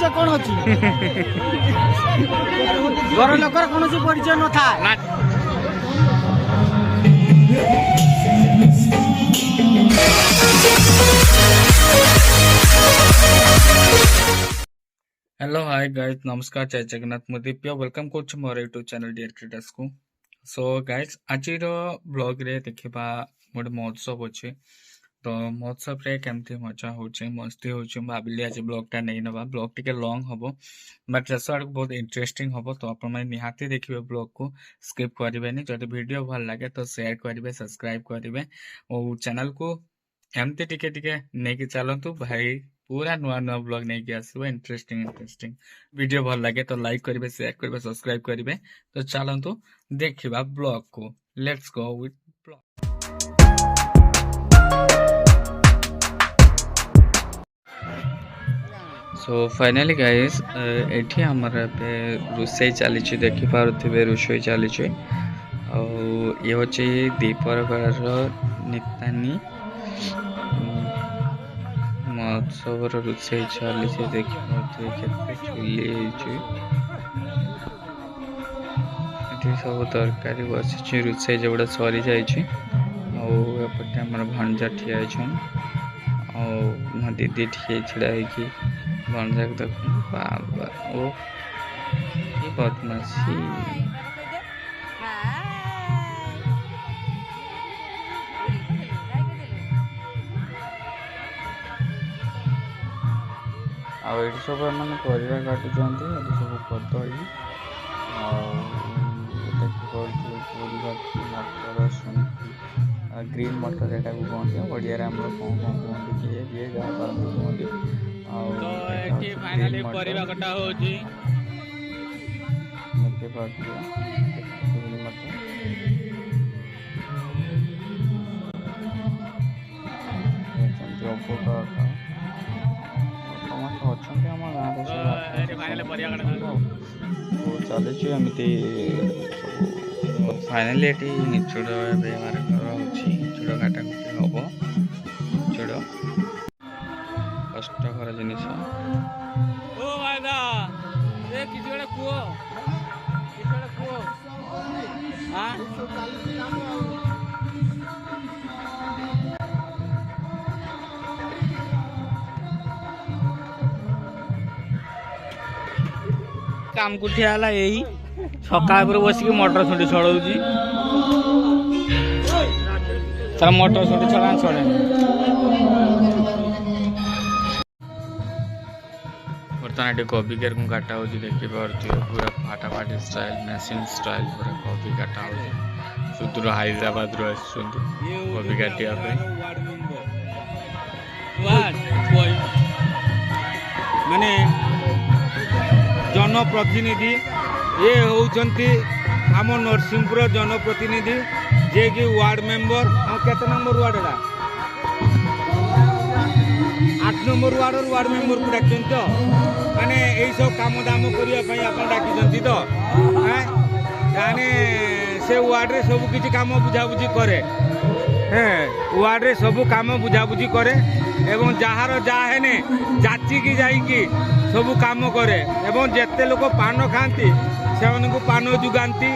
परिचय कौन अछि घर लोकर कोनोसी परिचय न था हेलो हाय गाइस नमस्कार जय जगन्नाथ मु दिव्य वेलकम कर मोर यूट्यूब चैनल डियर क्रिएटर्स को। सो गाइस आज ब्लॉग रे देखा गोटे महोत्सव अच्छे तो महोत्सव रे केमती मजा होचे मस्ती होचे भाविली आज ब्लॉगटा नहीं नवा ब्लॉग टिके लॉन्ग हबो बट शेष आड़ बहुत इंटरेस्टिंग हबो तो आपण माने निहाती देखिबे ब्लॉग को स्किप करिवेनी जदि वीडियो भल लागे तो शेयर करिवे सब्सक्राइब करिवे और चैनल को एमती टिके टिके नेकी चलंतु भाई पूरा नुआ नुआ ब्लॉग नहीं कि आसो इंटरेस्टिंग वीडियो भल लगे तो लाइक करिवे शेयर करिवे सब्सक्राइब करिवे तो चलंतु देखिबा ब्लॉग को let's go with blog. So finally guys एठी हमर पे रुसई चली देखि पारुथिबे रुसई चली और ये होची दीपर बेलार नितानी महोत्सव रुसई चली देखि पारुथिबे केते चुली हेची एठी सब तरकारी बसिछि रुसई जेबडा सरी जाइछि और एपटे हमर भंजा ठिया छन और मो दीदी ठिया छिड़ा कि भंजा को देख बाबा ओ ये बदमाशी आउ ये सब मैंने परिवा काटुंट ये सब कदली मटर ग्रीन मटर एटा को कहते ओडिया आम कौन कौन कहते किए किए जहाँ कहते फाइनली परिवा कटा होची मते पाटिया ग्रीन मटर ये चंद्र का टमाटो अच्छे आम गाँव फाइनली परिवा कटा तो चली एमती फाइनली ये निचुड़ घर निचुड़ काटाकुटी हम निचुड़ कष्टकर जिनिस काम कुठिया हला यही सकाळ पर बसिक मोटर छुटी छड़ाऊँगी तार मोटर छुटी छड़ा छड़े बर्तमान ये कॉफी केयर को काटा हो देखिए पूरा फाटाफाटी स्टाइल मशीन स्टाइल पूरा कॉफी काटा हो सुदूर हैदराबाद रू कॉफी काटिया माने जनप्रतिनिधि ये होउचंती आम नरसिंहपुर जनप्रतिनिधि जे कि वार्ड मेंबर केते नंबर वार्ड रा 8 नंबर वार्ड मेंबर को डाकछन तो माने एई सब काम दाम करिया पई आपन डाकिछंती तो माने से वार्ड रे सब किछि काम बुझाबुझी करे वार्ड रे सब काम बुझाबुझी करे एवं जहार जहा हेने जाची की जाइकी सब काम करे एवं जेते लोक पान खाती से पान जुगाती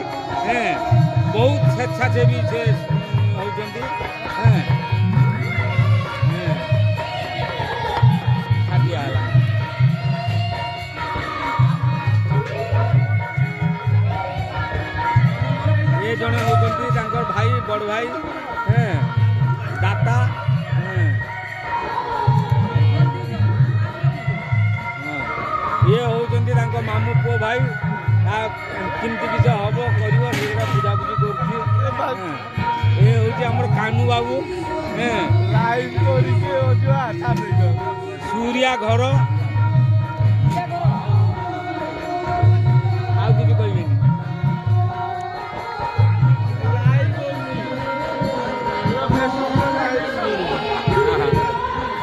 बहुत स्वेच्छासेवी से होती ये जड़े होती भाई बड़ भाई दाता ये होती मामू पुओ भाई किमती किसी हम कर बुझाबुझी कर कानू बाबू सूर्या घर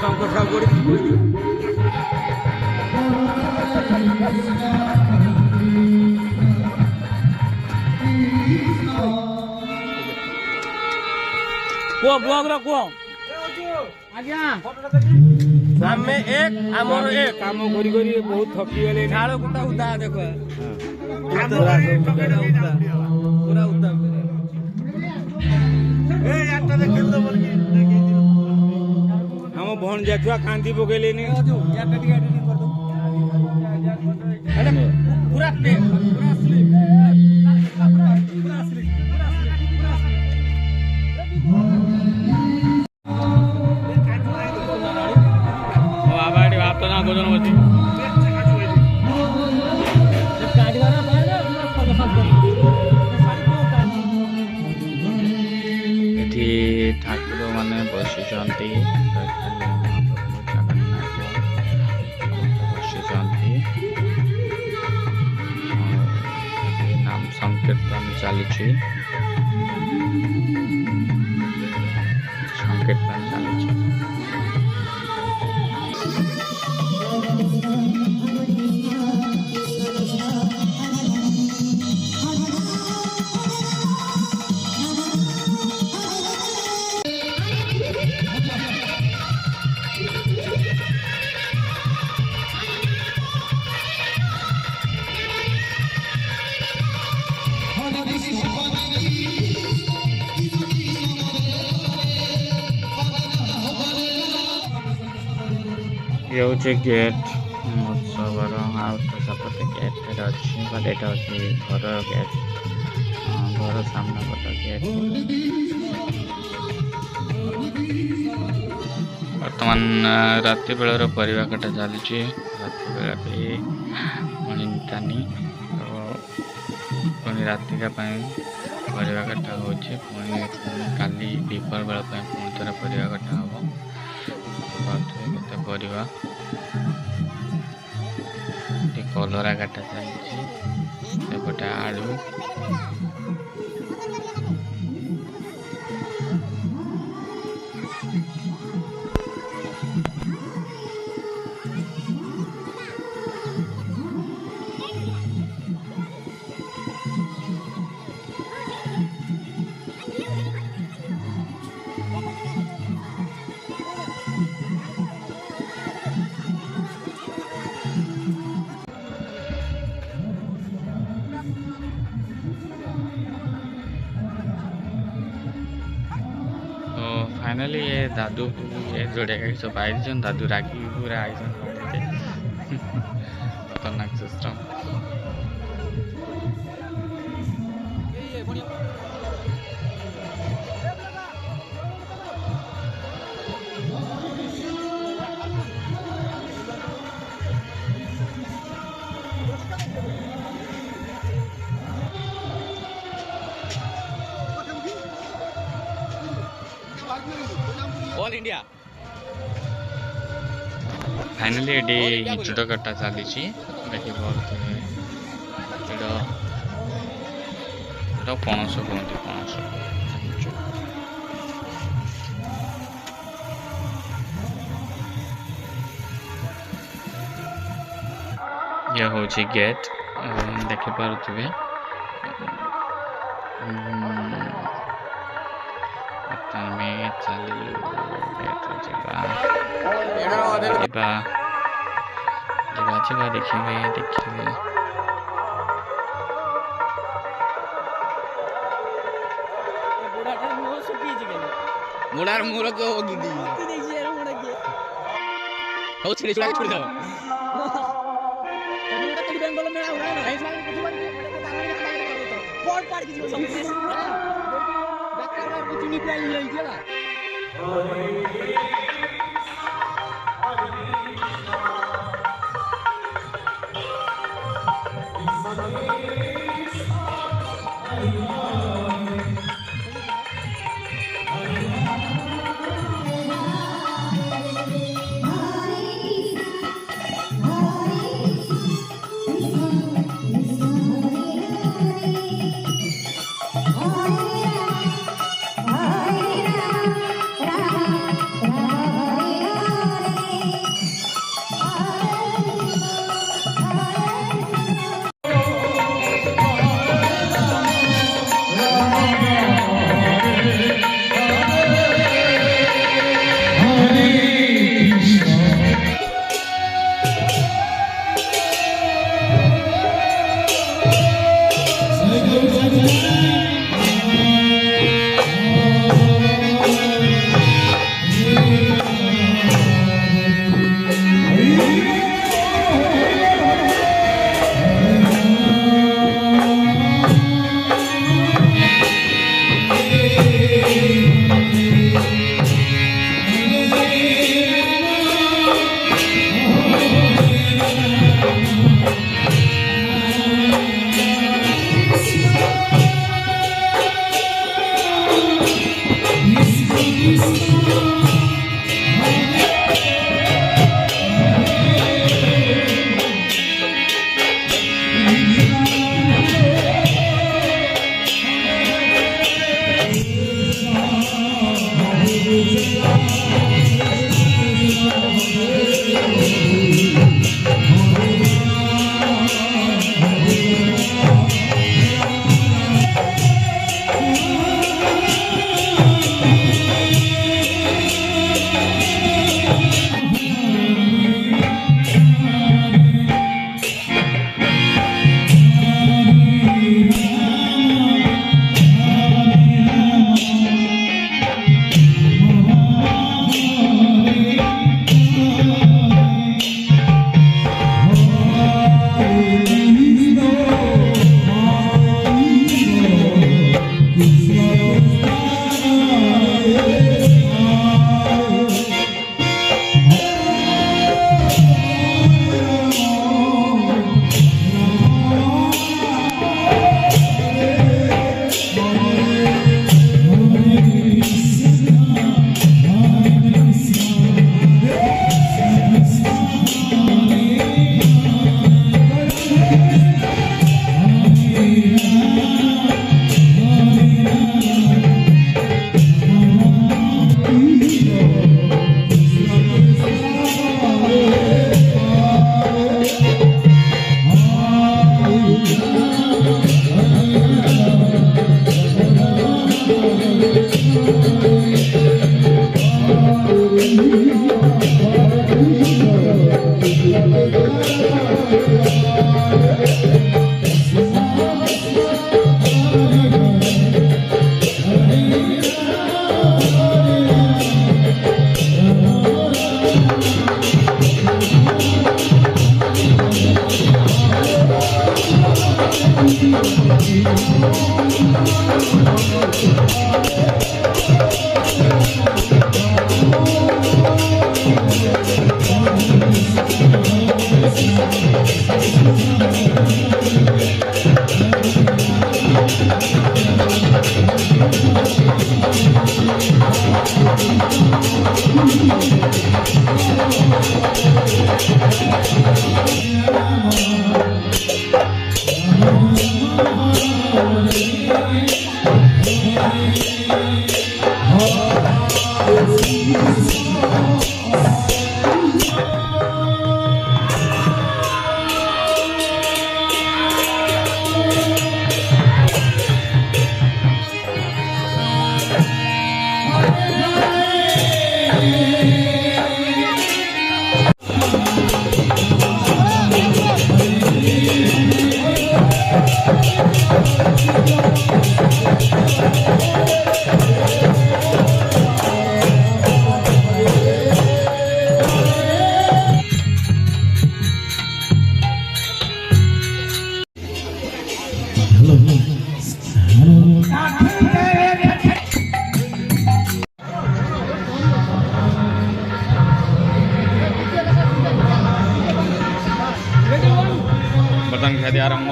शंकर साहब को ब्लॉग रो को आज्ञा ଆମେ ଏକ ଆମର ଏକ କାମ କରି କରି ବହୁତ ଥକି ଗଲେଣି। ଝାଳ କୁଟା ଉଦା ଦେଖ ପୁରା ଉଦା ଆମ ଭଣଜା ଛୁଆ କାନ୍ଦି ପକେଇଲେନି। ପୁରା ବାବା ଏଠି ଭାତ ନା ଭୋଜନ ଅଛି। ଏଠି ଠାକୁର ମାନେ ବସିଛନ୍ତି, ବସିଛନ୍ତି। ନାମ ସଂକୀର୍ତ୍ତନ ଚାଲିଛି, ସଂକୀର୍ତ୍ତନ ଚାଲିଛି। ये हूँ गेट महोत्सवर आउ तो सपटे गेट अच्छी बट यहाँ अच्छी घर गेट घर सामने पट गेट बर्तमान राति बेलर परिवा कटा चली राति बेला भी मणितानी तो पुणी रातिका परिवा कटा हो काली दीपर बेला पुणी थोड़ा परिवा कटा हम केते परिवा कलरा काटा चलती सेपटे आलू फाइनली ये दादू ये जोड़े सब आई दादू रागी पूरा आई खतरनाक सिस्टम। ऑल इंडिया फाइनली एडी हिंचुट कटा चली देखी पणस कहते पणस ये हूँ गेट देखी पारे देखिए मुड़ार मुड़ को होगी दी हो छिड़ी छुड़ा के छोड़ दो बेंगल मेला हो रहा है ऐसा पॉट पार की जो समझ डॉक्टर को चुनी पे आई है क्या Hare Rama, Rama Rama ବର୍ତ୍ତମାନ ଖାଦ୍ୟ ଆରମ୍ଭ।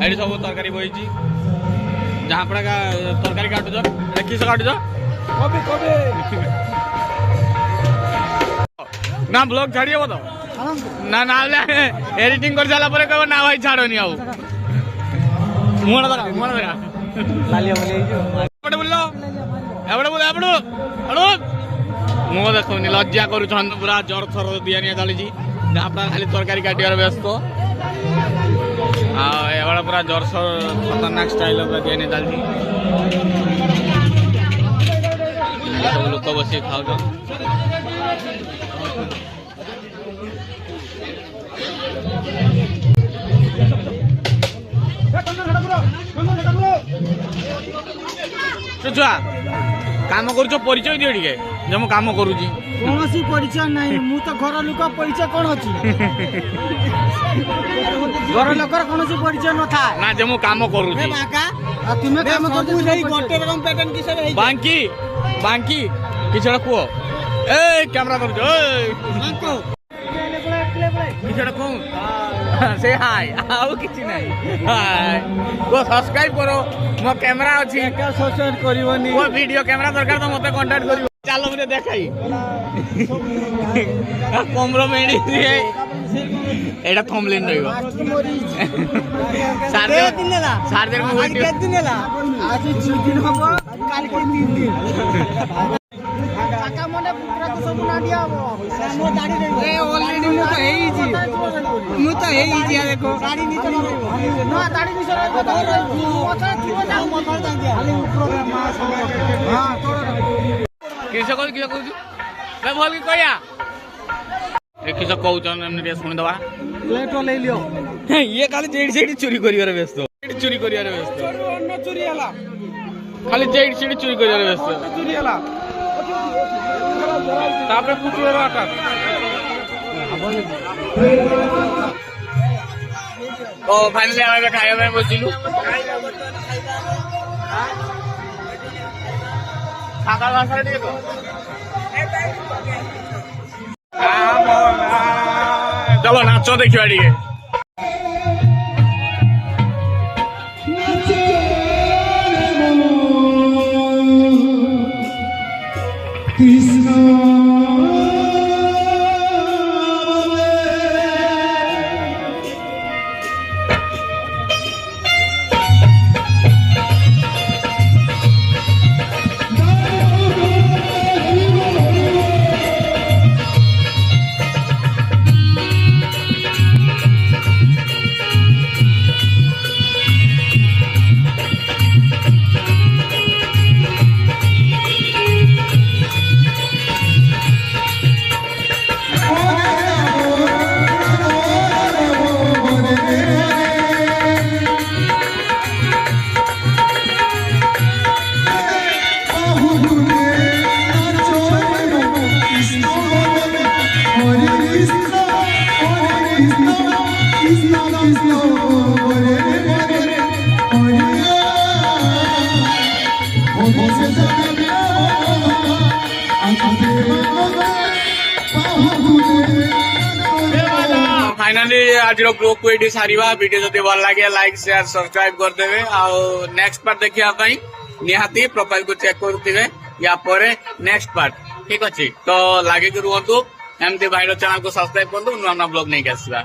ଏଠି ସବୁ ତରକାରୀ ବହିଛି। ଯାହା ପଡ଼ା ତରକାରୀ କାଟୁଛ, କିସ କାଟୁଛ? ନା ବ୍ଲଗ ଛାଡ଼ି ହବ ତ? ନା ନା ଏଡିଟିଂ କରି ସାରିଲା ପରେ କହିବ ନା ଭାଇ ଛାଡ଼ନି ଆଉ। ମୁହଁଟା ଧରା ମୁହଁଟା ଧରା ଏପଟେ ବୁଲ ଏପଟେ ବୁଲ ଏପଟୁ ଏପଟୁ ମୁହଁ ଦେଖୁନି ଲଜ୍ଜା କରୁଛନ୍ତି ପୁରା ଜୋର ଥର ଦିଆ ନିଆ ଚାଲିଛି। ଯାହା ପଡ଼ା ଖାଲି ତରକାରୀ କାଟିବାର ବ୍ୟସ୍ତ ଆଉ ଏଭଳିଆ ପୁରା ଜୋରସୋର ଖତରନାକ ଷ୍ଟାଇଲ ପୁରା ଦିଆ ନିଆ ଚାଲିଛି। ସବୁ ଲୋକ ବସିକି ଖାଉଛନ୍ତି। ଛୁଆ କାମ କରୁଛ ପରିଚୟ ଦିଅ ଟିକେ ଯେ ମୁଁ କାମ କରୁଛି। କୌଣସି ପରିଚୟ ନାହିଁ, ମୁଁ ତ ଘର ଲୋକ, ପରିଚୟ କଣ ଅଛି? ଘର ଲୋକର କୌଣସି ପରିଚୟ ନଥାଏ ନା ଯେ ମୁଁ କାମ କରୁଛି। ତୁମେ କାମ କରୁଛ ଗୋଟେ ରକମ ପ୍ୟାଟର୍ନ କିସରେ ହେଇଛି? ବାଙ୍କି ବାଙ୍କି କିଛି ଗୋଟେ କୁହ। ଏଇ କ୍ୟାମେରା ଧରୁଛ କିଛି ଗୋଟେ କୁହ ସେ ହାଇ ଆଉ କିଛି ନାହିଁ। କୁହ ସବସ୍କ୍ରାଇବ କର, ମୋ କ୍ୟାମେରା ଅଛି। ସବସ୍କ୍ରାଇବ କରିବନି। ମୋ ଭିଡିଓ କ୍ୟାମେରା ଦରକାର ତ ମତେ କଣ୍ଟାକ୍ଟ କରିବ। ଚାଲ ମୁଁ ଦେଖାଇ କମର ମେଡି ଏଇଟା ଥମ୍ବନେଲ୍ ରହିବ। ସାର୍ଜର ମୁଁ ଭିଡିଓ ଆଜି 6 ଦିନ ହବ, କାଲି 3 ଦିନ। କାକା ମନେ ପୁରା ତ ସବୁ ନାଡିଆ ହବ। ମୋ ଦାଢି ରହିବ। ଏ ଅଲରେଡି ମୁଁ ତ ହେଇଛି। ଦେଖ ଦାଢି ନିଚ ରହିବ। ନା ଦାଢି ନିଚ ରହିବ ତ ରହିବ। ପଛରେ ଥିବ ନା ମଥଳ ଜାଣିଆ। ଖାଲି ଉପର ମା ସବୁ। ହଁ ତୋର କିସ କହୁଛୁ ବେ ଭଲ କି କହିଆ ଏ କିସ କହୁଛନ୍ ଏମିତି ଟିକେ ଶୁଣିଦବା। ପ୍ଲେଟ ନେଇ লিও। ଇଏ ଖାଲି ଯେଇଠି ସେଇଠି ଚୋରି କରିବାର ବ୍ୟସ୍ତ। ଚୋରି କରିବାର ବ୍ୟସ୍ତ। ଚୋରି ହେଲା। ଖାଲି ଯେଇଠି ସେଇଠି ଚୋରି କରିବାର ବ୍ୟସ୍ତ। ଚୋରି ହେଲା। ତାପରେ କୁକୁରର ଆଟାକ। ଓ ଫାଇନାଲି ଆମେ ଏବେ ଖାଇବା ପାଇଁ ବସିଲୁ। ସାଦା ଭାଷାରେ ଟିକେ କହ। ଚାଲ ନାଚ ଦେଖିବା ଟିକେ। फाइनाली आज ब्लॉग को ये सारिबा वीडियो जदि भल लगे लाइक शेयर सब्सक्राइब करदेवे आउ नेक्स्ट पार्ट देखिया पई निहाती प्रोफाइल को चेक करथिबे या परे नेक्स्ट पार्ट ठीक अछि तो लागे कि रुहतु एमती भाईर चैनल को सब्सक्राइब करदु नुआ ब्लॉग नहीं आसवा।